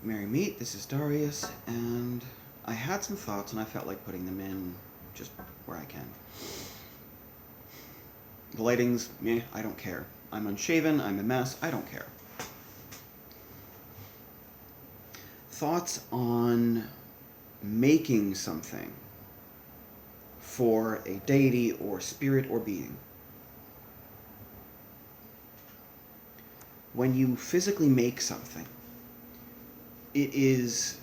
Merry Meet, this is Darius, and I had some thoughts and I felt like putting them in just where I can. The lighting's meh, I don't care. I'm unshaven, I'm a mess, I don't care. Thoughts on making something for a deity or spirit or being. When you physically make something, it is,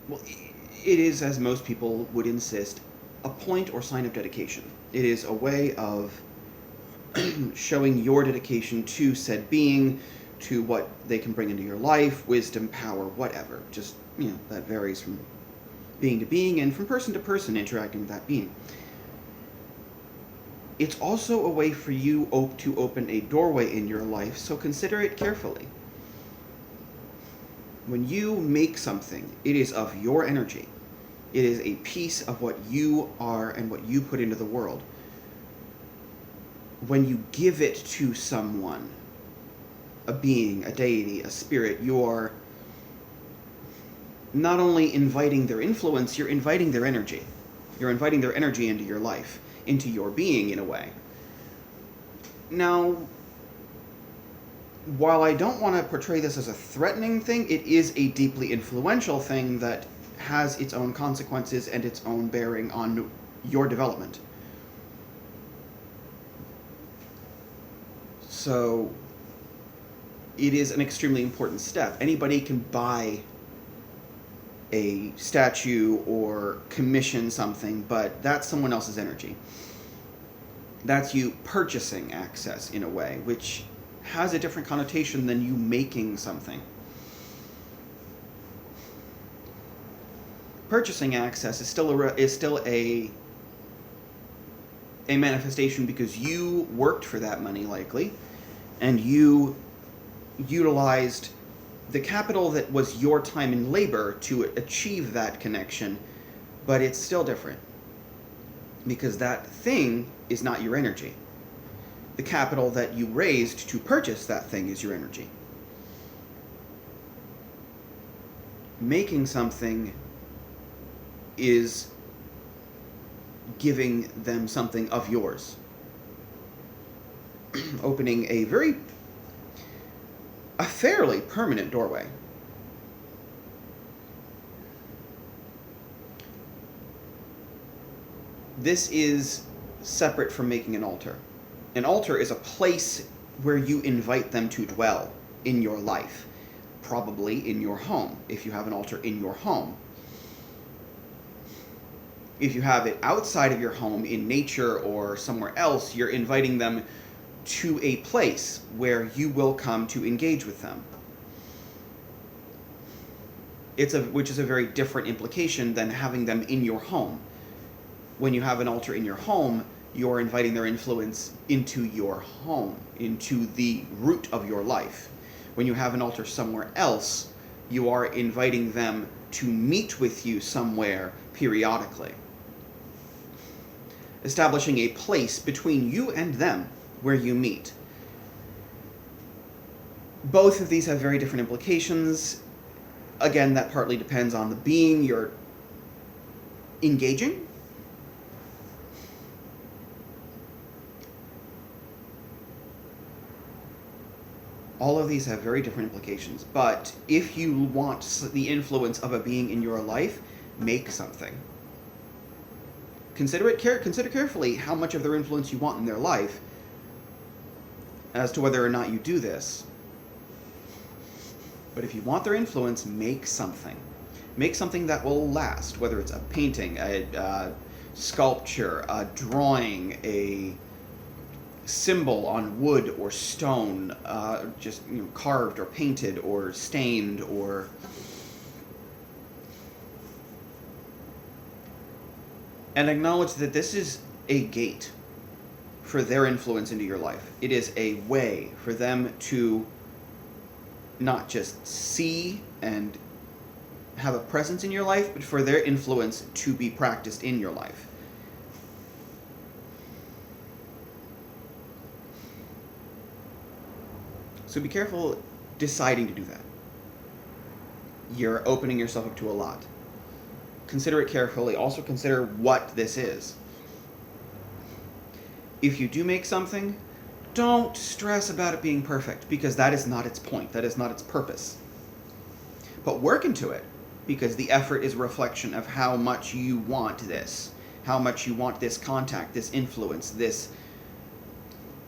well, it is, as most people would insist, a point or sign of dedication. It is a way of showing your dedication to said being, to what they can bring into your life, wisdom, power, whatever. Just, that varies from being to being and from person to person interacting with that being. It's also a way for you to open a doorway in your life, so consider it carefully. When you make something, it is of your energy. It is a piece of what you are and what you put into the world. When you give it to someone, a being, a deity, a spirit, you are not only inviting their influence, you're inviting their energy. You're inviting their energy into your life, into your being in a way. Now, while I don't want to portray this as a threatening thing, it is a deeply influential thing that has its own consequences and its own bearing on your development. So, it is an extremely important step. Anybody can buy a statue or commission something, but that's someone else's energy. That's you purchasing access in a way, which has a different connotation than you making something. Purchasing access is still a manifestation because you worked for that money likely, and you utilized the capital that was your time and labor to achieve that connection, but it's still different because that thing is not your energy. The capital that you raised to purchase that thing is your energy. Making something is giving them something of yours. Opening a fairly permanent doorway. This is separate from making an altar. An altar is a place where you invite them to dwell in your life, probably in your home, if you have an altar in your home. If you have it outside of your home, in nature or somewhere else, you're inviting them to a place where you will come to engage with them. Which is a very different implication than having them in your home. When you have an altar in your home, you're inviting their influence into your home, into the root of your life. When you have an altar somewhere else, you are inviting them to meet with you somewhere periodically. Establishing a place between you and them where you meet. Both of these have very different implications. Again, that partly depends on the being you're engaging. All of these have very different implications, but if you want the influence of a being in your life, make something. Consider carefully how much of their influence you want in their life as to whether or not you do this. But if you want their influence, make something. Make something that will last, whether it's a painting, a sculpture, a drawing, a symbol on wood or stone, just carved or painted or stained or... And acknowledge that this is a gate for their influence into your life. It is a way for them to not just see and have a presence in your life, but for their influence to be practiced in your life. So be careful deciding to do that. you're opening yourself up to a lot. Consider it carefully. Also consider what this is. If you do make something, don't stress about it being perfect, because that is not its point. That is not its purpose. But work into it, because the effort is a reflection of how much you want this, how much you want this contact, this influence, this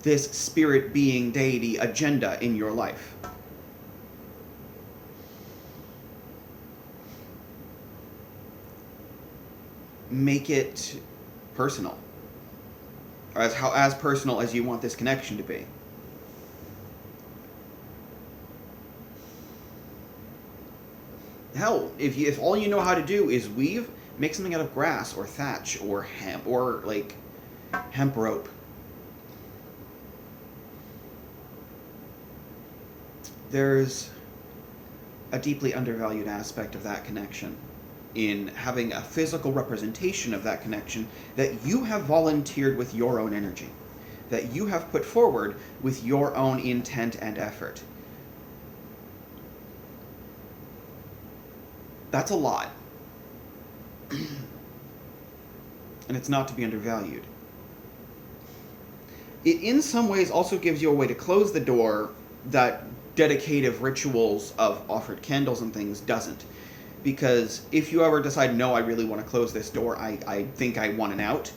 spirit being deity agenda in your life. Make it personal, or as personal as you want this connection to be. Hell, if all you know how to do is weave, make something out of grass or thatch or hemp or like hemp rope. There's a deeply undervalued aspect of that connection in having a physical representation of that connection that you have volunteered with your own energy, that you have put forward with your own intent and effort. That's a lot. And it's not to be undervalued. It in some ways also gives you a way to close the door that dedicative rituals of offered candles and things doesn't. Because if you ever decide, no, I really want to close this door, I think I want an out,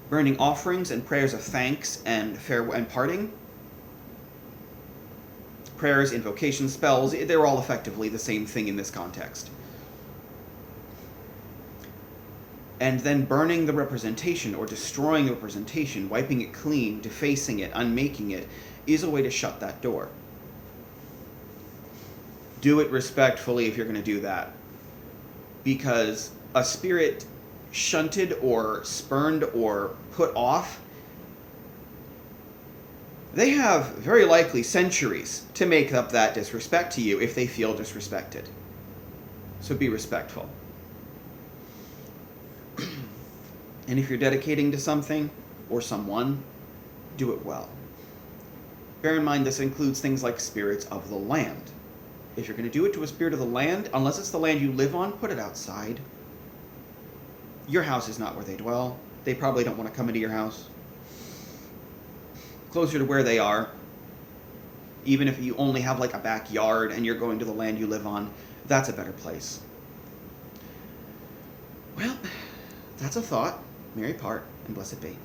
burning offerings and prayers of thanks and farewell and parting, prayers, invocation spells, they're all effectively the same thing in this context. And then burning the representation or destroying the representation, wiping it clean, defacing it, unmaking it, is a way to shut that door. Do it respectfully if you're going to do that. Because a spirit shunted or spurned or put off, they have very likely centuries to make up that disrespect to you if they feel disrespected. So be respectful. And if you're dedicating to something or someone, do it well. Bear in mind this includes things like spirits of the land. If you're going to do it to a spirit of the land, unless it's the land you live on, put it outside. Your house is not where they dwell. They probably don't want to come into your house. Closer to where they are. Even if you only have like a backyard and you're going to the land you live on, that's a better place. Well, that's a thought. Merry part, and blessed be.